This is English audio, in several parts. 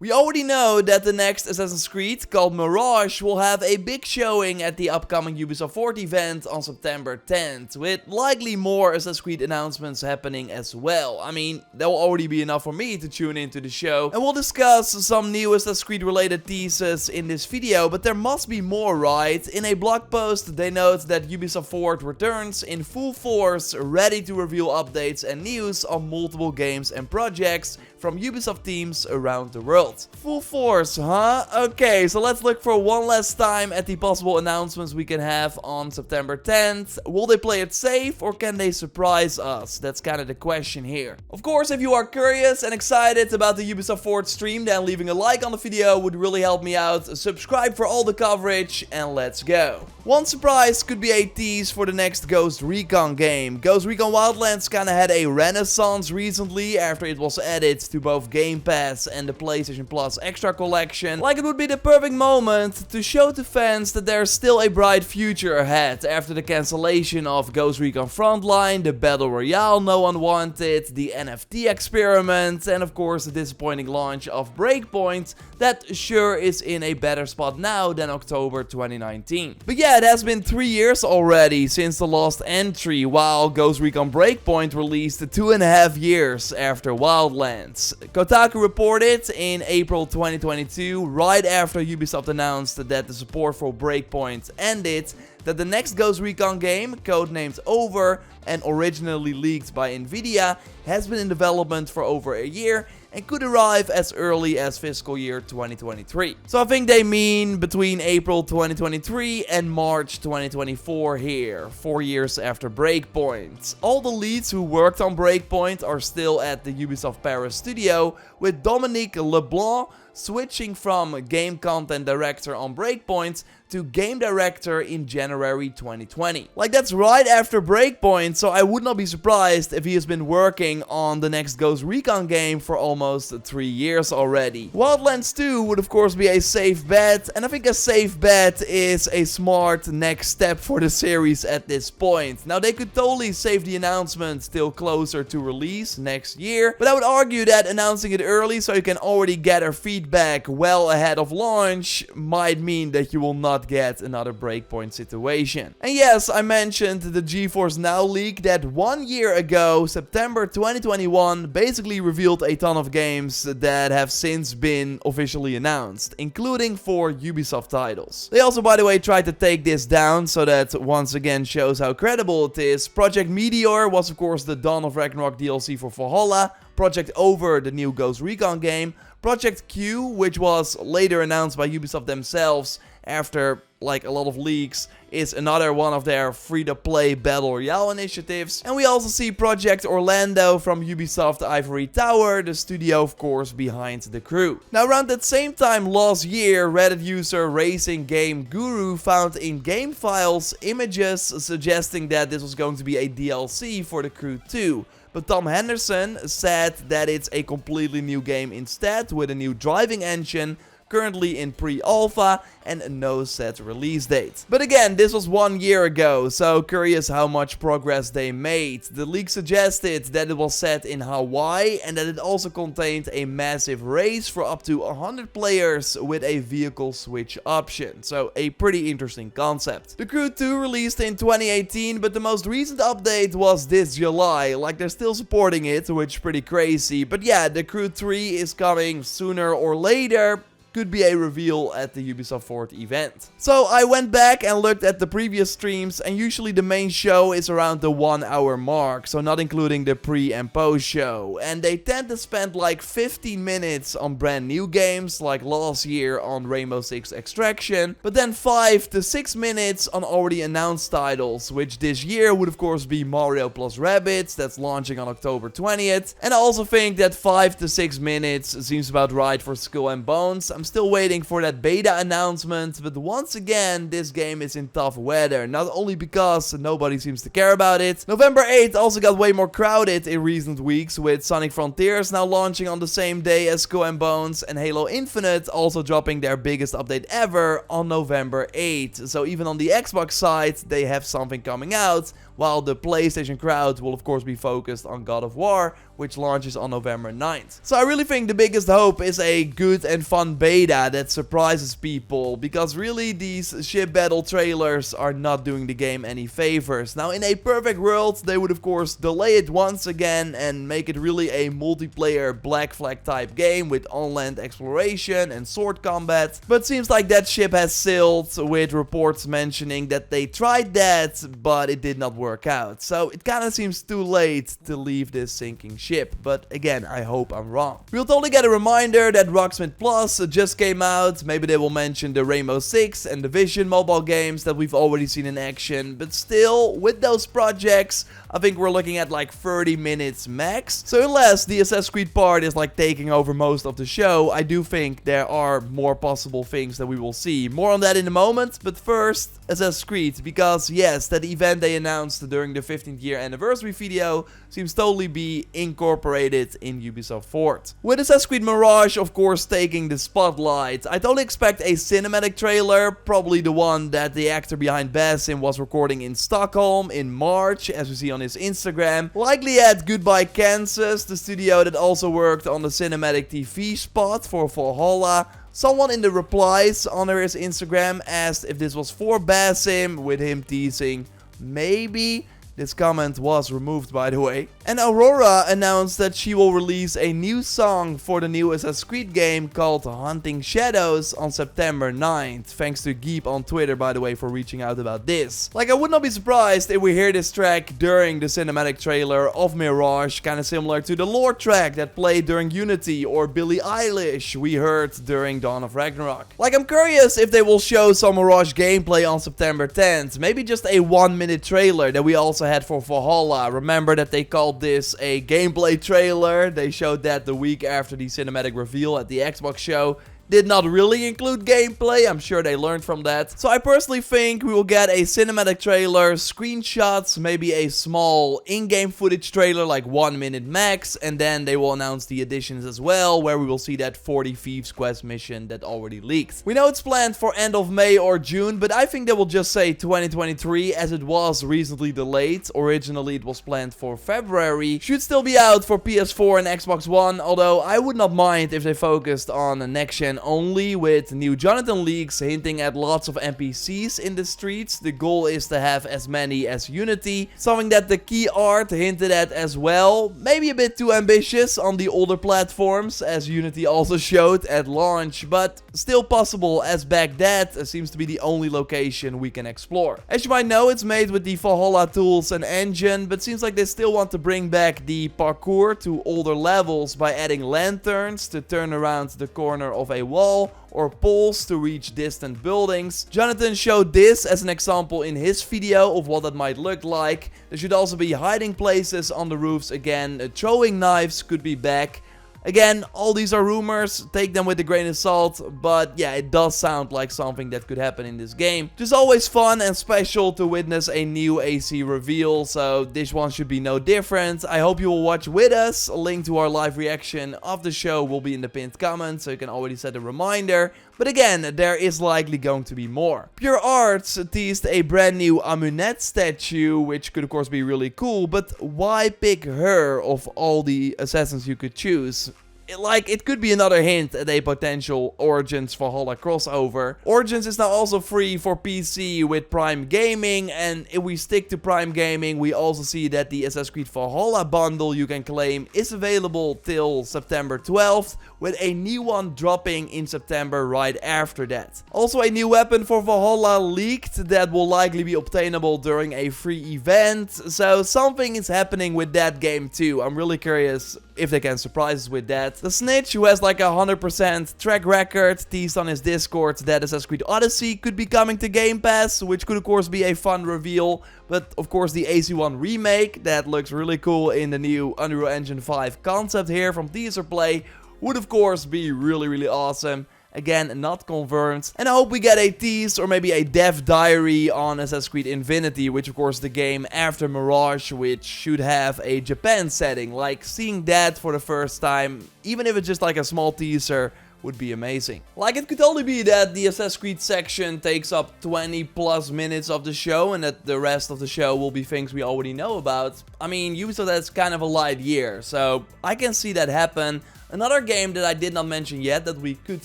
We already know that the next Assassin's Creed, called Mirage, will have a big showing at the upcoming Ubisoft Forward event on September 10th, with likely more Assassin's Creed announcements happening as well. I mean, that will already be enough for me to tune into the show, and we'll discuss some new Assassin's Creed related teasers in this video, but there must be more, right? In a blog post, they note that Ubisoft Forward returns in full force, ready to reveal updates and news on multiple games and projects from Ubisoft teams around the world. Full force, huh? Okay, so let's look for one last time at the possible announcements we can have on September 10th. Will they play it safe or can they surprise us? That's kind of the question here. Of course, if you are curious and excited about the Ubisoft Forward stream, then leaving a like on the video would really help me out. Subscribe for all the coverage and let's go. One surprise could be a tease for the next Ghost Recon game. Ghost Recon Wildlands kinda had a renaissance recently after it was added to both Game Pass and the PlayStation Plus Extra Collection. Like, it would be the perfect moment to show to fans that there's still a bright future ahead after the cancellation of Ghost Recon Frontline, the Battle Royale no one wanted, the NFT experiment, and of course the disappointing launch of Breakpoint that sure is in a better spot now than October 2019. But yeah, it has been 3 years already since the last entry, while Ghost Recon Breakpoint released 2.5 years after Wildlands. Kotaku reported in April 2022, right after Ubisoft announced that the support for Breakpoint ended, that the next Ghost Recon game, codenamed Over and originally leaked by Nvidia, has been in development for over a year and could arrive as early as fiscal year 2023. So I think they mean between April 2023 and March 2024 here, 4 years after Breakpoint. All the leads who worked on Breakpoint are still at the Ubisoft Paris studio, with Dominique Leblanc switching from game content director on Breakpoint to game director in January 2020. Like, that's right after Breakpoint, so I would not be surprised if he has been working on the next Ghost Recon game for almost 3 years already. Wildlands 2 would of course be a safe bet, and I think a safe bet is a smart next step for the series at this point. Now, they could totally save the announcement till closer to release next year, but I would argue that announcing it early so you can already gather feedback well ahead of launch might mean that you will not get another Breakpoint situation. And yes, I mentioned the GeForce Now leak that 1 year ago, September 2021, basically revealed a ton of games that have since been officially announced, including 4 Ubisoft titles. They also, by the way, tried to take this down, so that once again shows how credible it is. Project Meteor was of course the Dawn of Ragnarok DLC for Valhalla, Project Over, the new Ghost Recon game, Project Q, which was later announced by Ubisoft themselves after like a lot of leaks, is another one of their free-to-play Battle Royale initiatives. And we also see Project Orlando from Ubisoft Ivory Tower, the studio of course behind The Crew. Now, around that same time last year, Reddit user Racing Game Guru found in game files images suggesting that this was going to be a DLC for The Crew 2. But Tom Henderson said that it's a completely new game instead, with a new driving engine, currently in pre-alpha and no set release date. But again, this was 1 year ago, so curious how much progress they made. The leak suggested that it was set in Hawaii and that it also contained a massive race for up to 100 players with a vehicle switch option. So a pretty interesting concept. The Crew 2 released in 2018, but the most recent update was this July. Like, they're still supporting it, which is pretty crazy. But yeah, the Crew 3 is coming sooner or later. Could be a reveal at the Ubisoft Forward event. So I went back and looked at the previous streams, and usually the main show is around the 1 hour mark, so not including the pre and post show. And they tend to spend like 15 minutes on brand new games, like last year on Rainbow Six Extraction, but then 5 to 6 minutes on already announced titles, which this year would of course be Mario plus Rabbids, that's launching on October 20th. And I also think that 5 to 6 minutes seems about right for Skull and Bones. I'm still waiting for that beta announcement, but once again, this game is in tough weather. Not only because nobody seems to care about it. November 8th also got way more crowded in recent weeks, with Sonic Frontiers now launching on the same day as Skull and Bones, and Halo Infinite also dropping their biggest update ever on November 8th. So even on the Xbox side, they have something coming out, while the PlayStation crowd will of course be focused on God of War, which launches on November 9th. So I really think the biggest hope is a good and fun beta that surprises people, because really these ship battle trailers are not doing the game any favors. Now in a perfect world they would of course delay it once again and make it really a multiplayer Black Flag type game with on-land exploration and sword combat, but seems like that ship has sailed, with reports mentioning that they tried that but it did not work out. So it kinda seems too late to leave this sinking ship, but again I hope I'm wrong. We'll totally get a reminder that Rocksmith Plus just came out. Maybe they will mention the Rainbow Six and Division mobile games that we've already seen in action, but still, with those projects, I think we're looking at like 30 minutes max. So unless the Assassin's Creed part is like taking over most of the show, I do think there are more possible things that we will see. More on that in a moment, but first, Assassin's Creed, because yes, that event they announced during the 15th year anniversary video seems totally be incorporated in Ubisoft Forward. With Assassin's Creed Mirage of course taking the spotlight, I don't expect a cinematic trailer, probably the one that the actor behind Basim was recording in Stockholm in March, as we see on his Instagram. Likely at Goodbye Kansas, the studio that also worked on the cinematic TV spot for Valhalla. Someone in the replies under his Instagram asked if this was for Basim, with him teasing maybe. This comment was removed, by the way. And Aurora announced that she will release a new song for the new Assassin's Creed game called Hunting Shadows on September 9th. Thanks to Geep on Twitter, by the way, for reaching out about this. Like, I would not be surprised if we hear this track during the cinematic trailer of Mirage, kind of similar to the lore track that played during Unity, or Billie Eilish we heard during Dawn of Ragnarok. Like, I'm curious if they will show some Mirage gameplay on September 10th. Maybe just a 1-minute trailer that we also had for Valhalla. Remember that they called this a gameplay trailer. They showed that the week after the cinematic reveal at the Xbox show. Did not really include gameplay. I'm sure they learned from that. So I personally think we will get a cinematic trailer, screenshots, maybe a small in-game footage trailer, like 1 minute max, and then they will announce the additions as well, where we will see that 40 Thieves quest mission that already leaked. We know it's planned for end of May or June, but I think they will just say 2023, as it was recently delayed. Originally it was planned for February. Should still be out for PS4 and Xbox One, although I would not mind if they focused on the next gen only, with new Jonathan leaks hinting at lots of NPCs in the streets. The goal is to have as many as Unity, something that the key art hinted at as well. Maybe a bit too ambitious on the older platforms, as Unity also showed at launch, but still possible, as Baghdad seems to be the only location we can explore. As you might know, it's made with the Valhalla tools and engine, but seems like they still want to bring back the parkour to older levels by adding lanterns to turn around the corner of a wall, or poles to reach distant buildings. Jonathan showed this as an example in his video of what that might look like. There should also be hiding places on the roofs again. Throwing knives could be back. Again, all these are rumors, take them with a grain of salt, but yeah, it does sound like something that could happen in this game. Just always fun and special to witness a new AC reveal, so this one should be no different. I hope you will watch with us. A link to our live reaction of the show will be in the pinned comment, so you can already set a reminder. But again, there is likely going to be more. Pure Arts teased a brand new Amunet statue, which could of course be really cool, but why pick her of all the assassins you could choose? It could be another hint at a potential Origins Valhalla crossover. Origins is now also free for PC with Prime Gaming, and if we stick to Prime Gaming, we also see that the Assassin's Creed Valhalla bundle you can claim is available till September 12th, with a new one dropping in September right after that. Also, a new weapon for Valhalla leaked that will likely be obtainable during a free event, so something is happening with that game too. I'm really curious if they can surprise us with that. The Snitch, who has like a 100% track record, teased on his Discord that Assassin's Creed Odyssey could be coming to Game Pass, which could of course be a fun reveal. But of course the AC1 remake, that looks really cool in the new Unreal Engine 5 concept here from Teaser Play, would of course be really awesome. Again, not confirmed. And I hope we get a tease or maybe a dev diary on Assassin's Creed Infinity, which of course the game after Mirage, which should have a Japan setting. Like, seeing that for the first time, even if it's just like a small teaser, would be amazing. Like, it could only be that the Assassin's Creed section takes up 20 plus minutes of the show and that the rest of the show will be things we already know about. I mean, Ubisoft has kind of a light year, so I can see that happen. Another game that I did not mention yet that we could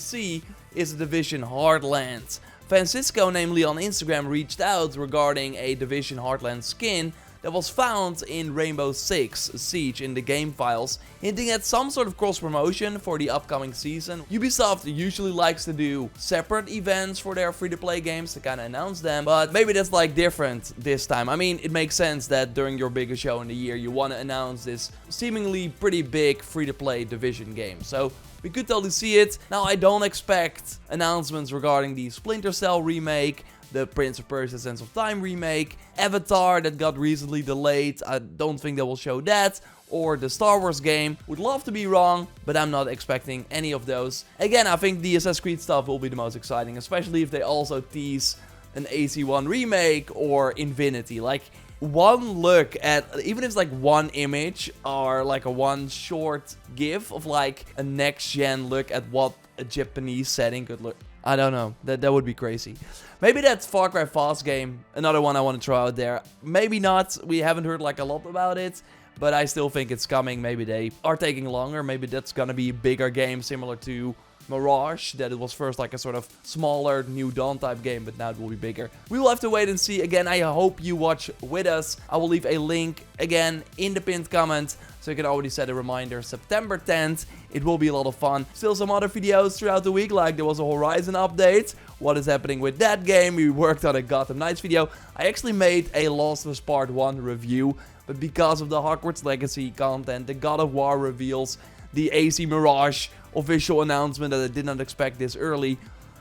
see is The Division Heartland. Francisco, namely on Instagram, reached out regarding a Division Heartland skin that was found in Rainbow Six Siege in the game files, hinting at some sort of cross-promotion for the upcoming season. Ubisoft usually likes to do separate events for their free-to-play games to kind of announce them, but maybe that's like different this time. I mean, it makes sense that during your biggest show in the year, you want to announce this seemingly pretty big free-to-play Division game. So we could totally see it. Now, I don't expect announcements regarding the Splinter Cell remake, the Prince of Persia Sands of Time remake, Avatar that got recently delayed, I don't think they will show that, or the Star Wars game. Would love to be wrong, but I'm not expecting any of those. Again, I think the Assassin's Creed stuff will be the most exciting, especially if they also tease an AC-1 remake or Infinity. Like, one look at, even if it's like one image or like a one short gif of like a next-gen look at what a Japanese setting could look. I don't know. That would be crazy. Maybe that's Far Cry Fast game. Another one I want to try out there. Maybe not. We haven't heard like a lot about it. But I still think it's coming. Maybe they are taking longer. Maybe that's going to be a bigger game similar to Mirage, that it was first like a sort of smaller New Dawn type game, but now it will be bigger. We will have to wait and see. Again, I hope you watch with us. I will leave a link again in the pinned comment, so you can already set a reminder. September 10th, it will be a lot of fun. Still some other videos throughout the week, like there was a Horizon update. What is happening with that game? We worked on a Gotham Knights video. I actually made a Last of Us Part 1 review, but because of the Hogwarts Legacy content, the God of War reveals, the AC Mirage official announcement that I did not expect this early,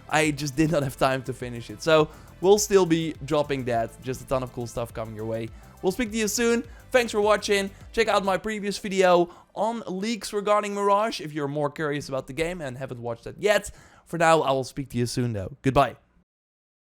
I just did not have time to finish it. So we'll still be dropping that. Just a ton of cool stuff coming your way. We'll speak to you soon. Thanks for watching. Check out my previous video on leaks regarding Mirage if you're more curious about the game and haven't watched that yet. For now, I will speak to you soon though. Goodbye.